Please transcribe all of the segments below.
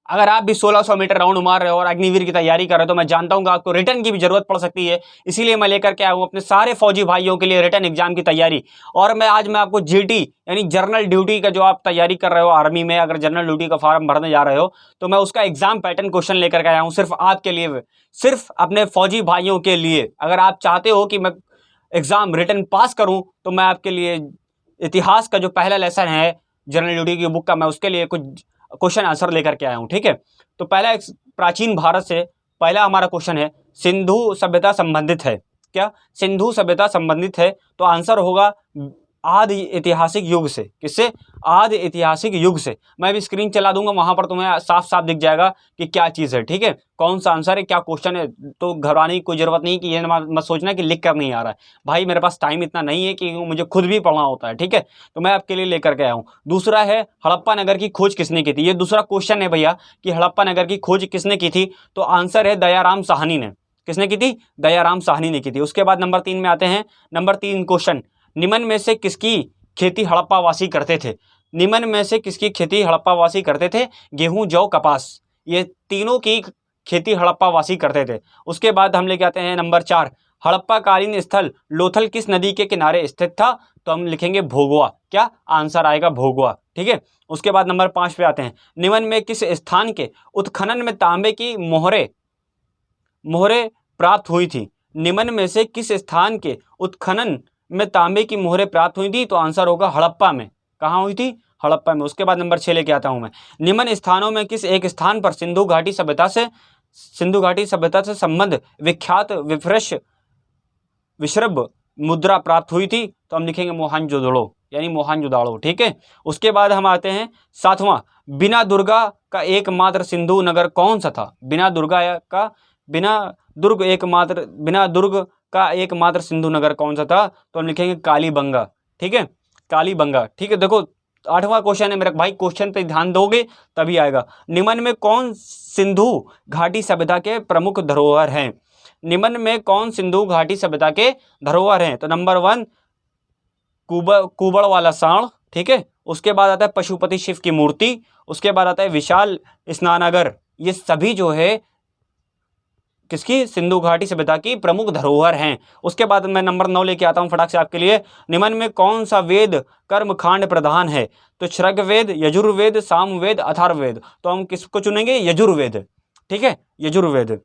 अगर आप भी 1600 मीटर राउंड मार रहे हो और अग्निवीर की तैयारी कर रहे हो तो मैं जानता हूँ कि आपको रिटर्न की भी जरूरत पड़ सकती है। इसीलिए मैं लेकर के आया हूँ अपने सारे फौजी भाइयों के लिए रिटर्न एग्जाम की तैयारी। और मैं आपको जीटी यानी जनरल ड्यूटी का जो आप तैयारी कर रहे हो आर्मी में, अगर जनरल ड्यूटी का फॉर्म भरने जा रहे हो तो मैं उसका एग्जाम पैटर्न क्वेश्चन लेकर के आया हूँ सिर्फ आपके लिए, सिर्फ अपने फौजी भाइयों के लिए। अगर आप चाहते हो कि मैं एग्जाम रिटर्न पास करूं तो मैं आपके लिए इतिहास का जो पहला लेसन है जनरल ड्यूटी की बुक का, मैं उसके लिए कुछ क्वेश्चन आंसर लेकर के आया हूं। ठीक है, तो पहला प्राचीन भारत से पहला हमारा क्वेश्चन है, सिंधु सभ्यता संबंधित है क्या? सिंधु सभ्यता संबंधित है तो आंसर होगा आदि ऐतिहासिक युग से। किससे? आदि ऐतिहासिक युग से। मैं भी स्क्रीन चला दूंगा, वहां पर तुम्हें साफ साफ दिख जाएगा कि क्या चीज है। ठीक है, कौन सा आंसर है, क्या क्वेश्चन है। तो घबराने की कोई जरूरत नहीं कि ये मत सोचना कि लिख कर नहीं आ रहा है। भाई मेरे पास टाइम इतना नहीं है कि मुझे खुद भी पढ़ना होता है। ठीक है, तो मैं आपके लिए लेकर के आया हूँ। दूसरा है, हड़प्पा नगर की खोज किसने की थी? ये दूसरा क्वेश्चन है भैया कि हड़प्पा नगर की खोज किसने की थी, तो आंसर है दयाराम साहनी ने। किसने की थी? दयाराम साहनी ने की थी। उसके बाद नंबर 3 में आते हैं। नंबर 3 क्वेश्चन, निम्न में से किसकी खेती हड़प्पावासी करते थे? निम्न में से किसकी खेती हड़प्पावासी करते थे? गेहूं, जौ, कपास, ये तीनों की खेती हड़प्पावासी करते थे। उसके बाद हम लेके आते हैं नंबर 4, हड़प्पाकालीन स्थल लोथल किस नदी के किनारे स्थित था? तो हम लिखेंगे भोगवा। क्या आंसर आएगा? भोगवा। ठीक है, उसके बाद नंबर 5 पे आते हैं। निम्न में किस स्थान के उत्खनन में तांबे की मोहरे प्राप्त हुई थी? निम्न में से किस स्थान के उत्खनन में तांबे की मोहरें प्राप्त हुई थी? तो आंसर होगा हड़प्पा में। कहाँ हुई थी? हड़प्पा में। उसके बाद नंबर 6 लेके आता हूं मैं। निम्न स्थानों में किस एक स्थान पर सिंधु घाटी सभ्यता से संबंध विख्यात विश्रब मुद्रा प्राप्त हुई थी? तो हम लिखेंगे मोहनजोदड़ो, यानी मोहनजोदाड़ो। ठीक है, उसके बाद हम आते हैं 7वां, बिना दुर्गा का एकमात्र सिंधु नगर कौन सा था? बिना दुर्ग का एकमात्र सिंधु नगर कौन सा था? तो हम लिखेंगे कालीबंगा। ठीक है, कालीबंगा। ठीक है, देखो 8वां क्वेश्चन है मेरा भाई, क्वेश्चन पे ध्यान दोगे तभी आएगा। निम्न में कौन सिंधु घाटी सभ्यता के प्रमुख धरोहर हैं? निम्न में कौन सिंधु घाटी सभ्यता के धरोहर हैं? तो नंबर 1 कुबड़ वाला सांड। ठीक है, उसके बाद आता है पशुपति शिव की मूर्ति। उसके बाद आता है विशाल स्नानागार। ये सभी जो है किसकी? सिंधु घाटी सभ्यता की प्रमुख धरोहर हैं। उसके बाद मैं नंबर 9 लेके आता हूं फटाक से आपके लिए। निम्न में कौन सा वेद कर्मकांड प्रधान है? तो श्रृगवेद, यजुर्वेद, सामवेद, अथर्ववेद। तो हम किसको चुनेंगे? यजुर्वेद। ठीक है, यजुर्वेद।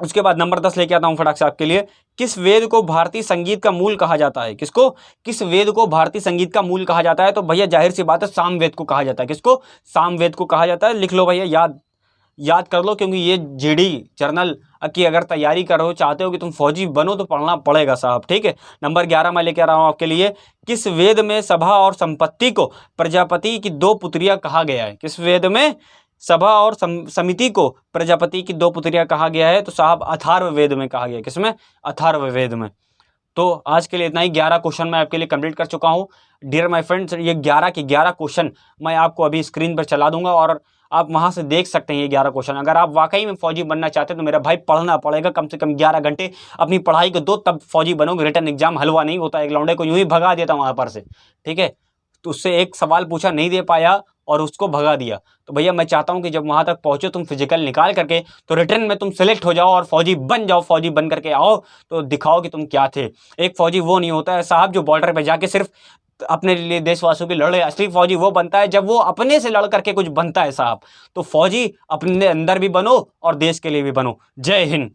उसके बाद नंबर 10 लेके आता हूं फटाक से आपके लिए। किस वेद को भारतीय संगीत का मूल कहा जाता है? किसको? किस वेद को भारतीय संगीत का मूल कहा जाता है? तो भैया जाहिर सी बात है सामवेद को कहा जाता है। किसको? सामवेद को कहा जाता है। लिख लो भैया, याद कर लो, क्योंकि ये जीडी जर्नल की अगर तैयारी कर रहे हो, चाहते हो कि तुम फौजी बनो तो पढ़ना पड़ेगा साहब। ठीक है, नंबर 11 मैं लेके आ रहा हूं आपके लिए। किस वेद में सभा और संपत्ति को प्रजापति की 2 पुत्रियां कहा गया है? किस वेद में सभा और समिति को प्रजापति की 2 पुत्रियां कहा गया है? तो साहब अथर्ववेद में कहा गया है। किसमें? अथर्ववेद में। तो आज के लिए इतना ही। 11 क्वेश्चन मैं आपके लिए कंप्लीट कर चुका हूं डियर माय फ्रेंड्स। ये 11 के 11 क्वेश्चन मैं आपको अभी स्क्रीन पर चला दूंगा और आप वहां से देख सकते हैं ये 11 क्वेश्चन। अगर आप वाकई में फौजी बनना चाहते हैं तो मेरा भाई पढ़ना पड़ेगा, कम से कम 11 घंटे अपनी पढ़ाई को दो, तब फौजी बनोगे। रिटर्न एग्जाम हलवा नहीं होता, एक लौंडे को यूं ही भगा देता वहां पर से। ठीक है, तो उससे एक सवाल पूछा, नहीं दे पाया और उसको भगा दिया। तो भैया मैं चाहता हूं कि जब वहां तक पहुंचो तुम फिजिकल निकाल करके तो रिटर्न में तुम सिलेक्ट हो जाओ और फौजी बन जाओ। फौजी बन करके आओ तो दिखाओ कि तुम क्या थे। एक फौजी वो नहीं होता है साहब जो बॉर्डर पे जाके सिर्फ अपने लिए देशवासियों की लड़े। असली फौजी वो बनता है जब वो अपने से लड़ करके कुछ बनता है साहब। तो फौजी अपने अंदर भी बनो और देश के लिए भी बनो। जय हिंद।